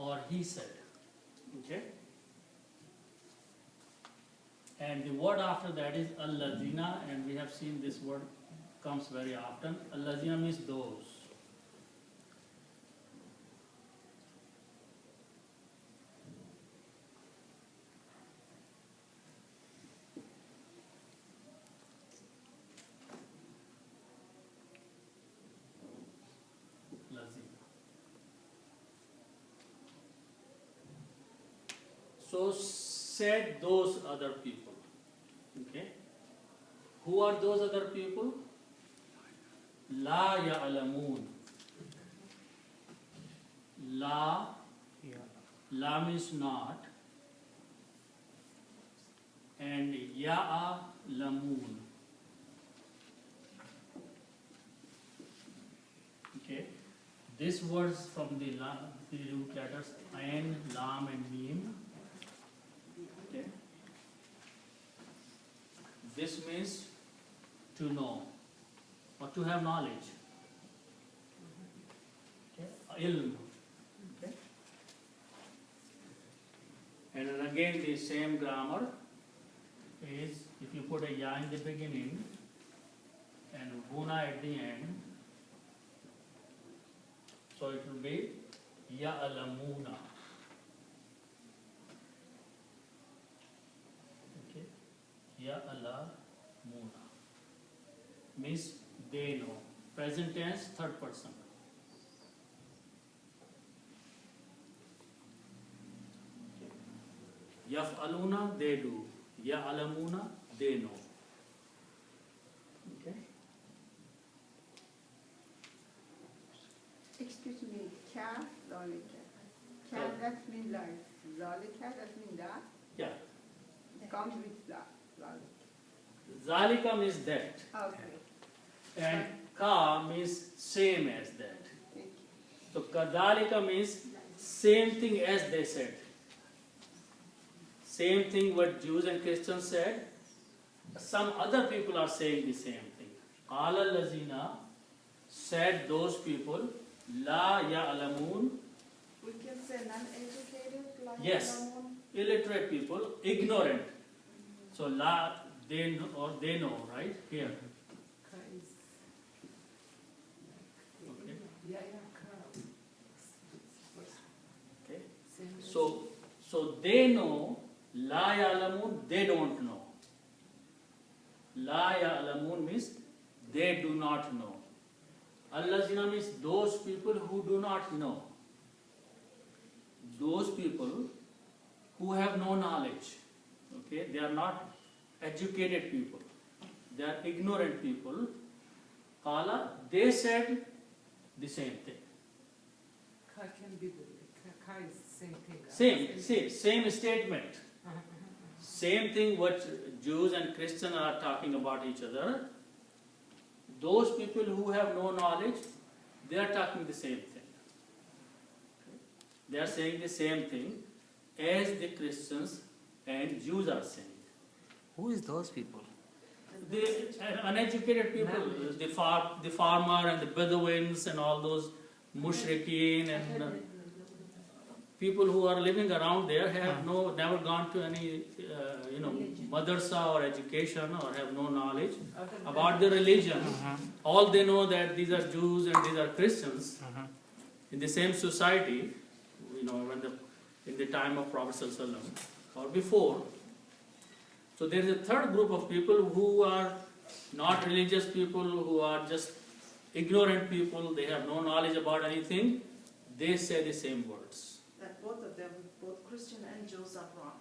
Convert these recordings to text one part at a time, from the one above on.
or he said. Okay? And the word after that is alladina, and we have seen this word comes very often. Alladina means those. So said those other people. Okay? Who are those other people? La ya'lamun. La means not. And ya'lamun. Okay? This words from the root letters Ain, Lam and Mim. Okay. This means to know or to have knowledge. Okay. Ilm. Okay. And then again the same grammar is if you put a ya in the beginning and guna at the end, so it will be ya'lamuna. Ya'lamuna means they know. Present tense, third person. Yaf'aluna, they do. Ya'lamuna, they know. Okay. Excuse me, kya, lolika. Kya, that means life. Lolika, that means that. Yeah. Comes with that. Zalika means that. Okay. And ka means same as that. So kadalika means same thing as they said. Same thing what Jews and Christians said. Some other people are saying the same thing. Qala allazina, said those people, la ya'lamun. We can say non-educated, like Yes, illiterate people, ignorant. So la, they know, or they know, right? Here. Okay. Okay. So they know, la ya'lamun, they don't know. La ya'lamun means they do not know. Allazina means those people who do not know. Those people who have no knowledge. Okay, they are not educated people. They are ignorant people. Qala, they said the same thing. Ka can be ka is same thing. Same statement. Same thing what Jews and Christians are talking about each other. Those people who have no knowledge, they are talking the same thing. They are saying the same thing as the Christians and Jews are saying. Who is those people? The uneducated people, the farmer and the Bedouins and all those mushrikeen and people who are living around there have never gone to any madrasa or education or have no knowledge about the religion. All they know that these are Jews and these are Christians in the same society. In the time of Prophet ﷺ or before. So there is a third group of people who are not religious people, who are just ignorant people, they have no knowledge about anything. They say the same words. That both of them, both Christian and Jews are wrong.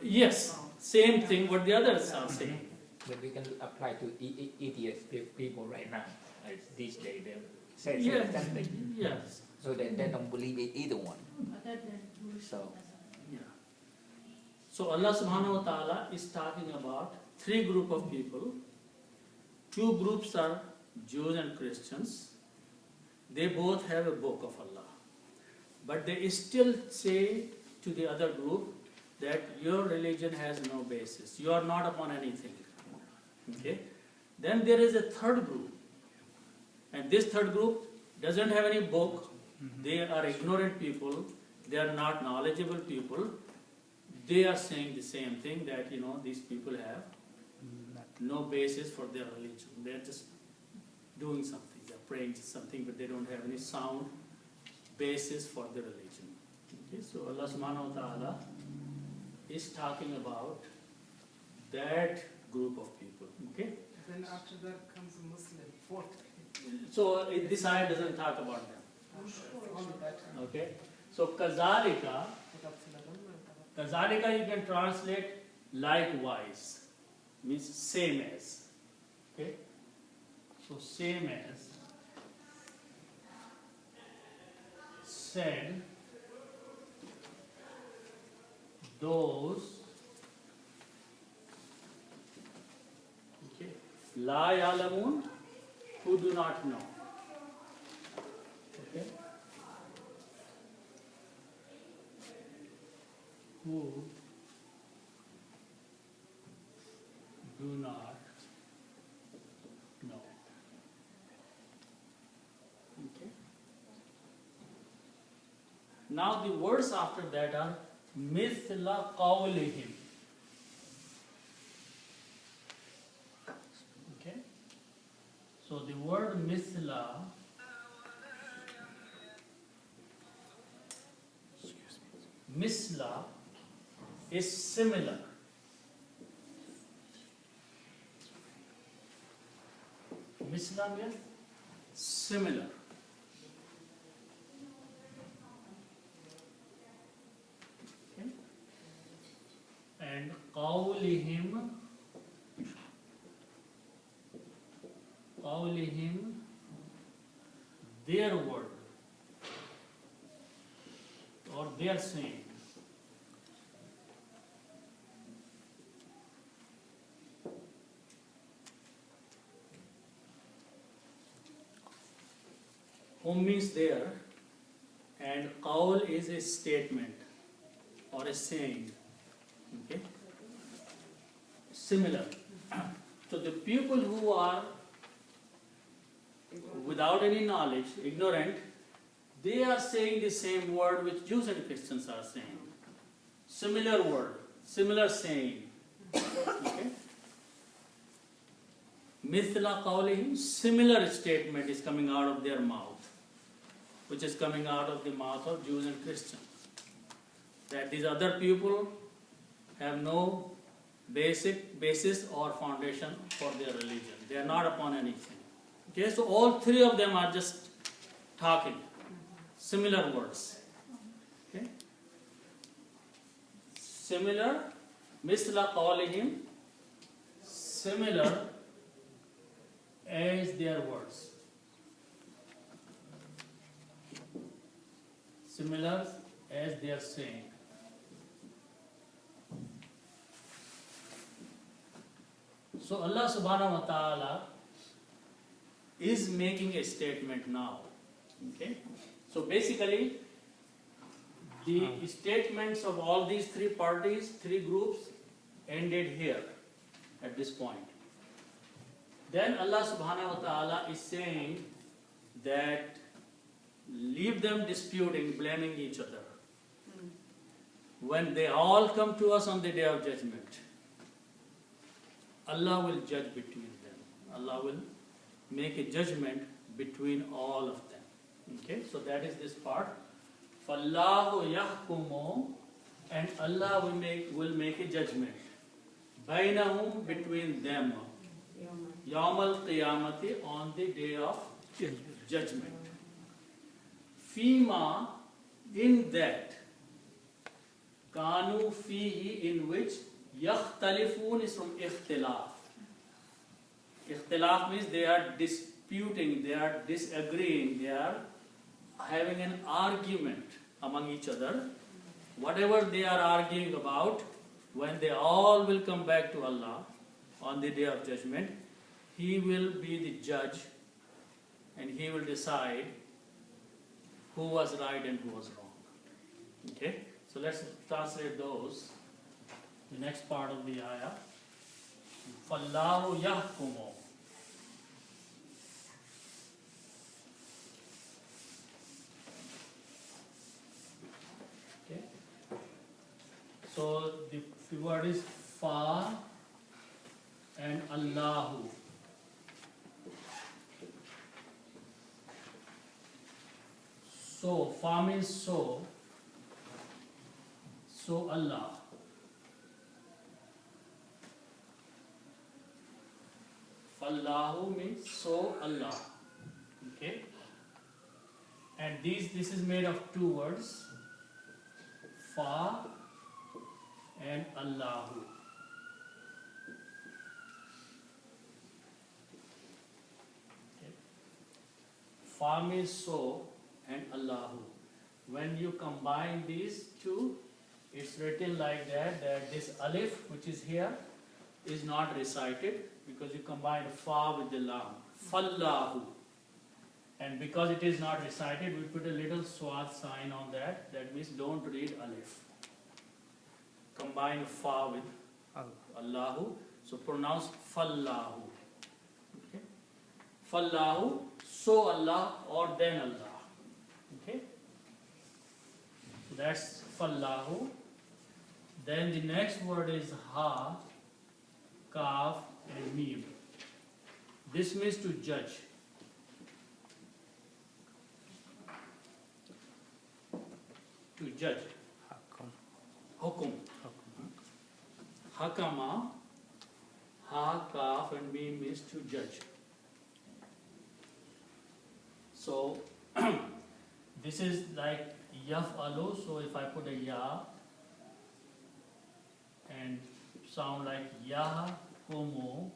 Yes, same thing what the others are saying. But we can apply to atheist people right now. Like these days, they say Yes. something. Yes. So they don't believe in either one. So. Yeah. So Allah subhanahu wa ta'ala is talking about three groups of people. Two groups are Jews and Christians. They both have a book of Allah. But they still say to the other group that your religion has no basis. You are not upon anything. Okay? Then there is a third group. And this third group doesn't have any book. They are ignorant people. they are not knowledgeable people, they are saying the same thing, that these people have no basis for their religion. They are just doing something, they are praying to something, but they don't have any sound basis for their religion. Okay, so Allah subhanahu wa ta'ala is talking about that group of people. Okay, Then after that comes a Muslim, fourth. so this ayah doesn't talk about them. Only that. Okay, so kazalika you can translate likewise, means same as. Okay, so same as said those, okay, la ya'lamun, who do not know. Okay, who do not know. Okay. Now the words after that are mithla qawlihim. Okay. So the word mithla misla is similar. Misla means similar. Okay. And qawlihim, their word or their saying. Means there, and qawl is a statement or a saying. Okay, similar. So the people who are without any knowledge, ignorant, they are saying the same word which Jews and Christians are saying. Similar word, similar saying. Okay. Mithla qawlihim, similar statement is coming out of their mouth, which is coming out of the mouth of Jews and Christians. That these other people have no basis or foundation for their religion. They are not upon anything. Okay, so all three of them are just talking similar words. Okay, similar, misla qawlihim, similar as their words. Similar as they are saying. So Allah subhanahu wa ta'ala is making a statement now. Okay? So basically, the statements of all these three parties, three groups, ended here at this point. Then Allah subhanahu wa ta'ala is saying that leave them disputing, blaming each other. When they all come to us on the day of judgment, Allah will judge between them. Allah will make a judgment between all of them. Okay, so that is this part. فَاللَّهُ يَحْكُمُ, and Allah will make a judgment. بَيْنَهُمْ, between them. يَوْمَ الْقِيَامَةِ, on the day of judgment. فِيمَا, in that. كَانُوا فِيهِ, in which. يَخْتَلِفُونَ is from اختلاف. Ikhtilaf means they are disputing, they are disagreeing, they are having an argument among each other. Whatever they are arguing about, when they all will come back to Allah on the day of judgment, He will be the judge and He will decide who was right and who was wrong. Okay? So let's translate those. The next part of the ayah. فَاللَّهُ يَحْكُمُ. So the word is Fa and Allahu. So, Fa means so Allah. Fallahu means so Allah. Okay? And this is made of two words, Fa and Allahu. Okay. Fa means so and Allahu. When you combine these two, it's written like that this alif which is here is not recited because you combine fa with the lam. Fallahu. And because it is not recited, we put a little swat sign on that. That means don't read alif. Combine fa with Allahu. So pronounce Fallahu. Okay? Fallahu, so Allah or then Allah. Okay? So that's Fallahu. Then the next word is Ha, Kaf and Mim. This means to judge. To judge. Hukum. Hakama, Ha, Kaf and Mim means to judge. So this is like Yaf'alu, so if I put a Ya and sound like Yahkumu,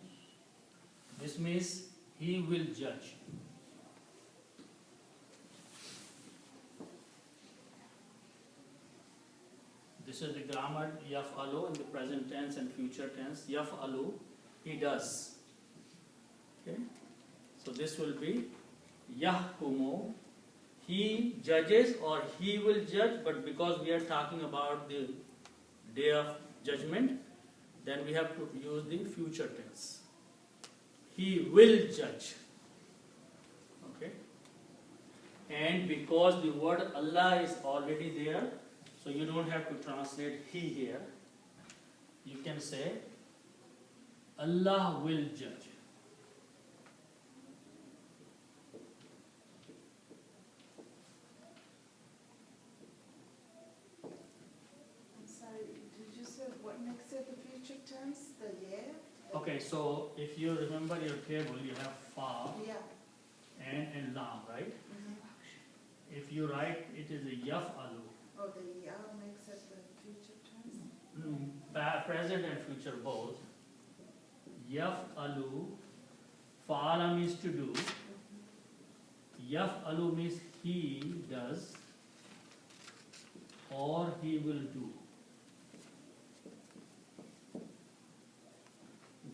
this means he will judge. This is the grammar Yaf'alu in the present tense and future tense. Yaf'alu, he does. Okay? So this will be Yahkumu, he judges or he will judge, but because we are talking about the day of judgment, then we have to use the future tense. He will judge. Okay? And because the word Allah is already there, so you don't have to translate he here. You can say Allah will judge. I'm sorry, did you say what makes it the future tense? The yeah? Okay, so if you remember your table, you have Fa Yeah. and Lam, right? Mm-hmm. If you write it is a Yaf'alu, Oh, the yeah makes it the future tense? present and future both. Yaf'alu, Fa'ala means to do. Yaf'alu means he does or he will do.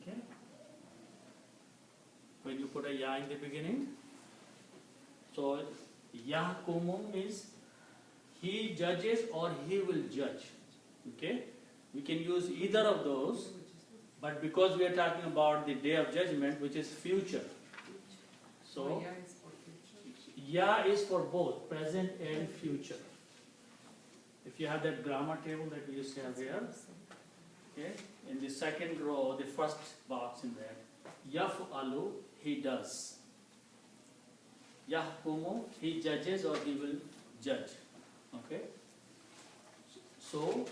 Okay? When you put a ya in the beginning, so Yahkumu means he judges or he will judge. Okay? We can use either of those, but because we are talking about the day of judgment, which is future. So, Yeah is for future. Ya is for both present and future. If you have that grammar table that we used to have here, okay, in the second row, the first box in there, Yaf'alu, he does. Yahkumu, he judges or he will judge. Okay? So,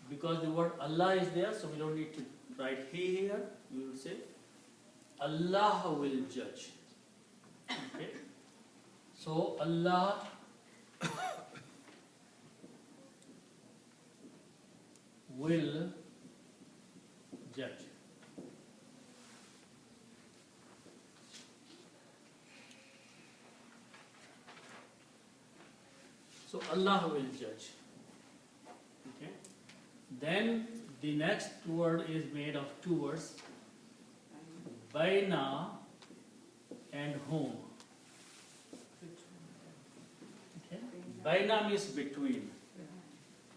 because the word Allah is there, so we don't need to write he here, we will say Allah will judge. Okay? So, Allah will judge. So Allah will judge. Okay? Then the next word is made of two words, Baina and whom. Okay? Baina means between,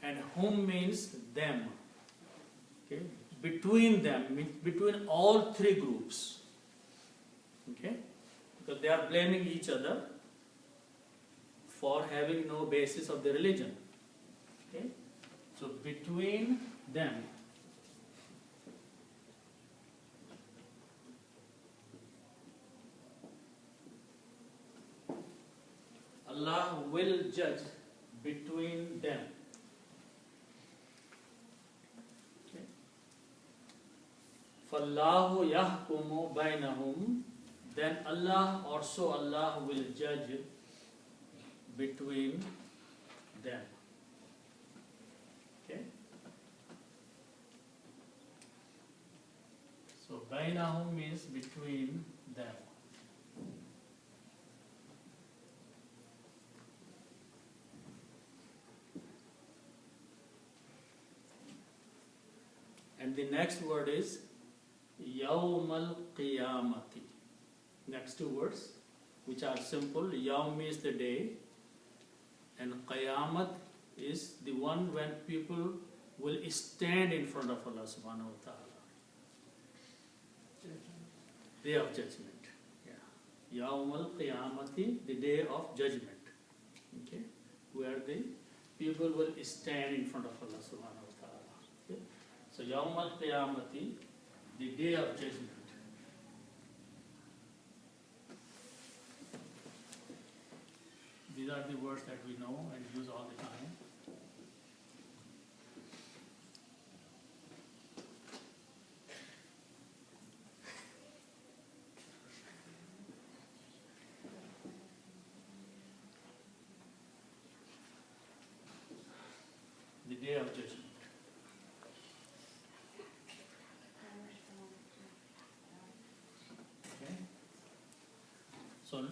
and whom means them. Okay? Between them means between all three groups. Okay? Because they are blaming each other for having no basis of the religion. Okay? So between them. Allah will judge between them. Okay. فَاللَّهُ يَحْكُمُ بَيْنَهُمْ. Then Allah will judge between them. Okay. So bainahum means between them. And the next word is Yawmal Qiyamati. Next two words, which are simple. Yawm is the day, and Qiyamat is the one when people will stand in front of Allah subhanahu wa ta'ala. Day of judgment. Yeah. Yawmal Qiyamati, the day of judgment. Okay? Where the people will stand in front of Allah subhanahu wa ta'ala. Okay? So Yawmal Qiyamati, the day of judgment. These are the words that we know and use all the time. The day of judgment. Okay. So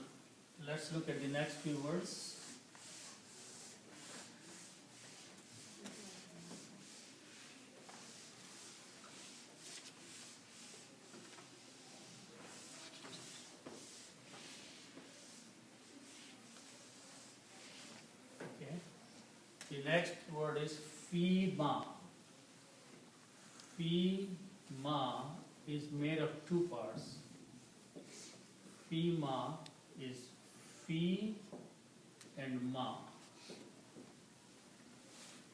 let's look at the next few words. Okay. The next word is Fima. Fima is made of two parts. Fima is Fi and Ma.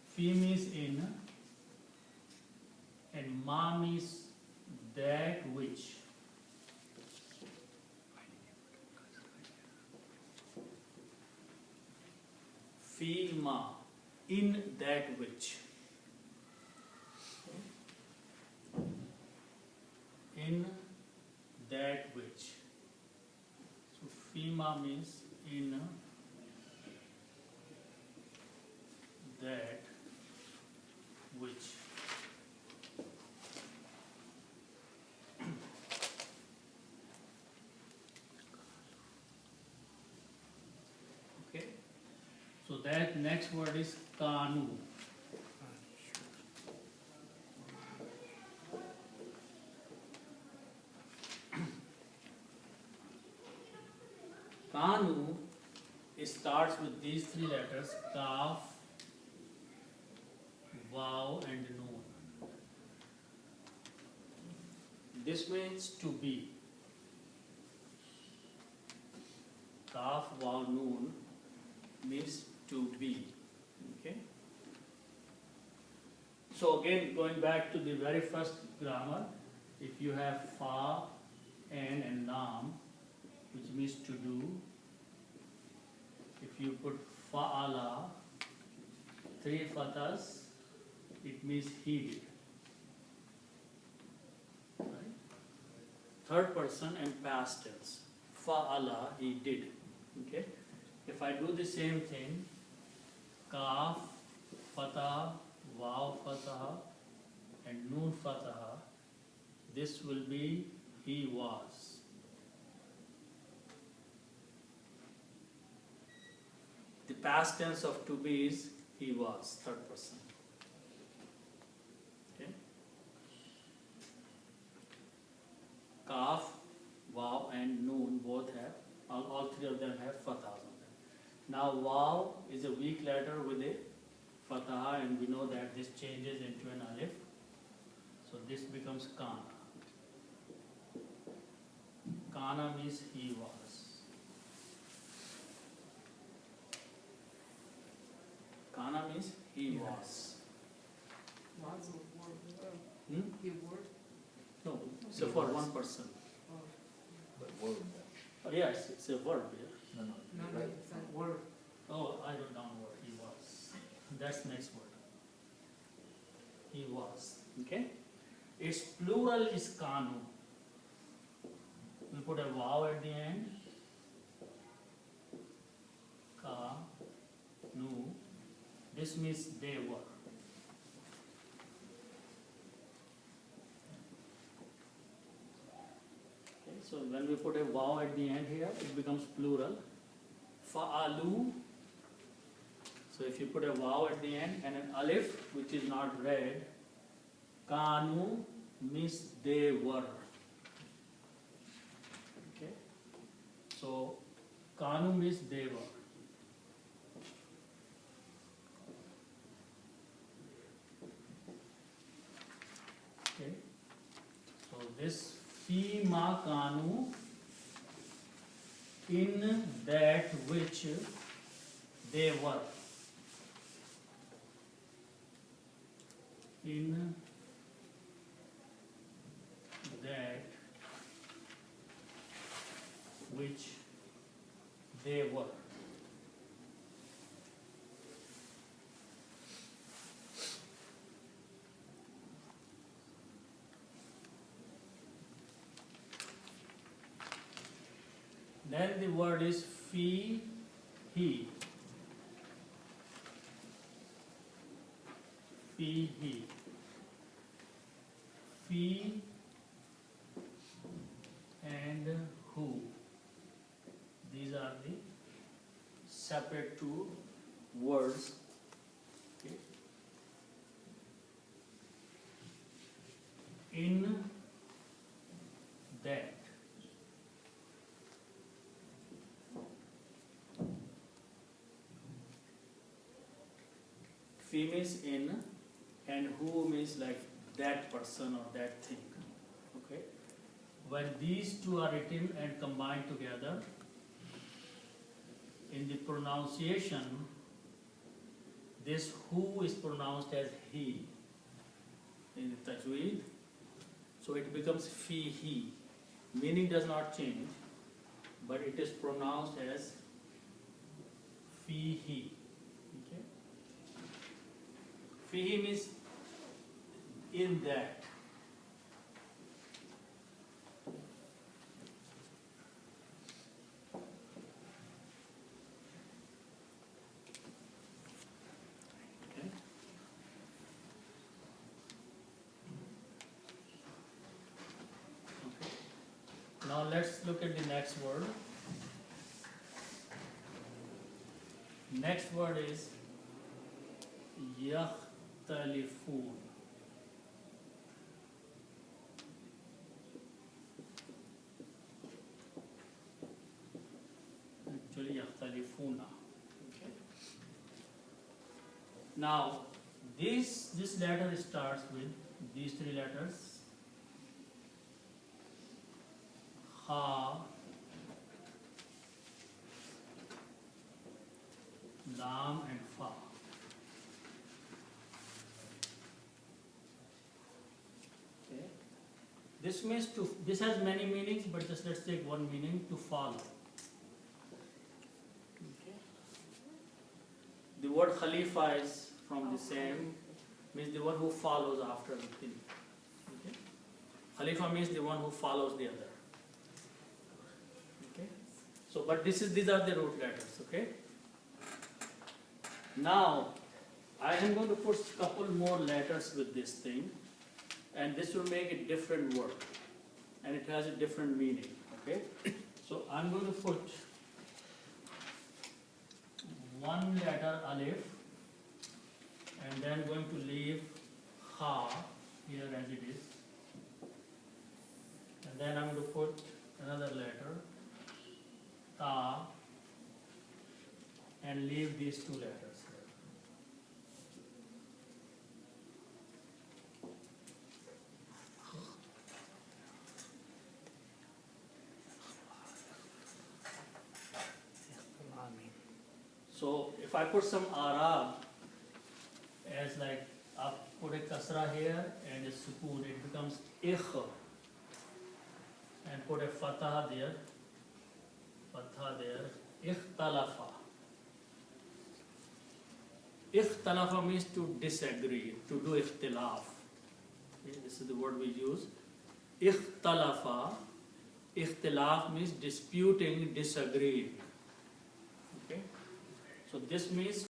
Fi means in, and Ma means that which. Fima, in that which. In that which. So Fima means in that which. Okay. So that next word is Kanu. Kanu, it starts with these three letters, Kaf, Vav and Noon. This means to be. Kaf, Vav, Noon means to be. Okay? So again, going back to the very first grammar, if you have Fa, An and Nam, which means to do. If you put fa'ala, three fathas, it means he did. Right? Third person and past tense. Fa'ala, he did. Okay? If I do the same thing, kaf, fatah, waw, fatah, and noon, fatah, this will be he was. The past tense of to be is he was, third person. Okay? Kaf, Vav and Noon both have, all three of them have fathahs on them. Now Vav is a weak letter with a fatah, and we know that this changes into an alif. So this becomes Kana. Kana means he was. Kana means he was. was or were? Hmm? He were? No, it's for one person. Oh, But word, Oh, yes, it's a verb here. no, no, no, no, right. it's a word. Oh, I don't know what he was. That's next word. He was. Okay? Its plural is kanu. We put a wow at the end. Ka, nu. This means they were. Okay, so when we put a wow at the end here, it becomes plural. Fa'alu. So if you put a wow at the end and an alif, which is not read, kanu means they were. Okay? So kanu means they were. Okay? So this fi ma kanu, in that which they were. In that which they were. Then the word is fi he. He. Fi and who. These are the separate two words. Okay. In that. Fi means in, and who means like that person or that thing. Okay? When these two are written and combined together, in the pronunciation, this who is pronounced as he in the tajweed, so it becomes fi he. Meaning does not change, but it is pronounced as fi he. Okay? Fi he means in that. Okay. Okay. Now let's look at the next word. Next word is yakhtalifun. Actually yakhtalifuna. Okay. Now this letter starts with these three letters. Ha, lam and fa. Okay. This means to. This has many meanings, but just let's take one meaning: to follow. Okay. The word khalifa is from the same, means the one who follows after the thing. Okay. Khalifa means the one who follows the other. Okay. So, but these are the root letters. Okay. Now, I am going to put a couple more letters with this thing, and this will make a different word, and it has a different meaning. Okay. So I'm going to put one letter alif, and then going to leave ha here as it is, and then I'm going to put another letter ta, and leave these two letters here. So if I put some Arab as like up put a kasra here and a sukoon, it becomes ikh. And put a fatha there, ikhtalafa. Ikhtalafa means to disagree, to do ikhtilaf. Okay, this is the word we use. Ikhtalafa, ikhtilaf means disputing, disagreeing. Okay, so this means